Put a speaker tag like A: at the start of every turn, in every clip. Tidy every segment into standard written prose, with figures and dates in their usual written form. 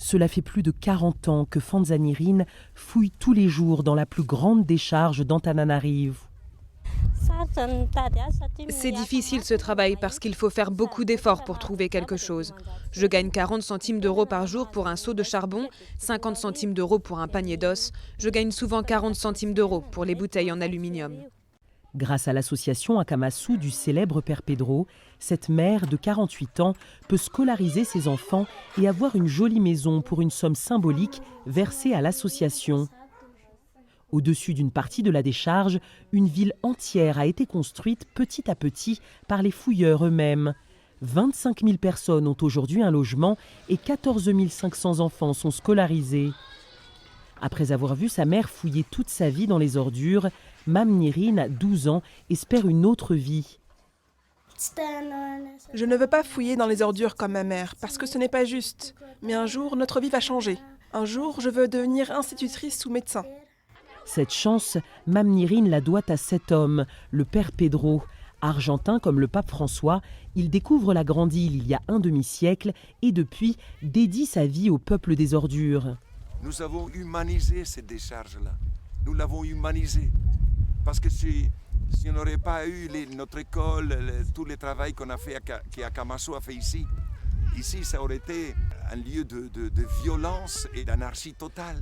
A: Cela fait plus de 40 ans que Fanzanirin fouille tous les jours dans la plus grande décharge d'Antananarivo.
B: C'est difficile ce travail parce qu'il faut faire beaucoup d'efforts pour trouver quelque chose. Je gagne 40 centimes d'euros par jour pour un seau de charbon, 50 centimes d'euros pour un panier d'os. Je gagne souvent 40 centimes d'euros pour les bouteilles en aluminium.
A: Grâce à l'association Akamasu du célèbre Père Pedro, cette mère de 48 ans peut scolariser ses enfants et avoir une jolie maison pour une somme symbolique versée à l'association. Au-dessus d'une partie de la décharge, une ville entière a été construite petit à petit par les fouilleurs eux-mêmes. 25 000 personnes ont aujourd'hui un logement et 14 500 enfants sont scolarisés. Après avoir vu sa mère fouiller toute sa vie dans les ordures, Mam Nirin, 12 ans, espère une autre vie.
C: Je ne veux pas fouiller dans les ordures comme ma mère, parce que ce n'est pas juste. Mais un jour, notre vie va changer. Un jour, je veux devenir institutrice ou médecin.
A: Cette chance, Mam Nirin la doit à cet homme, le Père Pedro. Argentin comme le pape François, il découvre la grande île il y a un demi-siècle et depuis dédie sa vie au peuple des ordures.
D: Nous avons humanisé cette décharge-là. Nous l'avons humanisée. Parce que si on n'aurait pas eu notre école, tout le travail qu'on a fait, qu'Akamasu a fait ici, ça aurait été un lieu de violence et d'anarchie totale.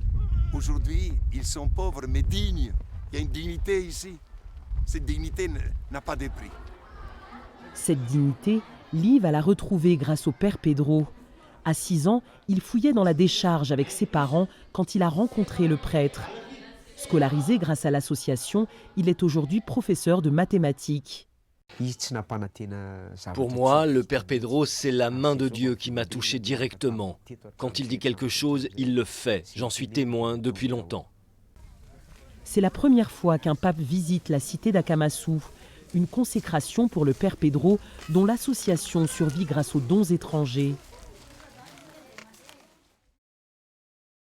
D: Aujourd'hui, ils sont pauvres mais dignes. Il y a une dignité ici. Cette dignité n'a pas de prix.
A: Cette dignité, Liv va la retrouver grâce au Père Pedro. À 6 ans, il fouillait dans la décharge avec ses parents quand il a rencontré le prêtre. Scolarisé grâce à l'association, il est aujourd'hui professeur de mathématiques.
E: Pour moi, le Père Pedro, c'est la main de Dieu qui m'a touché directement. Quand il dit quelque chose, il le fait. J'en suis témoin depuis longtemps.
A: C'est la première fois qu'un pape visite la cité d'Akamasu, une consécration pour le Père Pedro dont l'association survit grâce aux dons étrangers.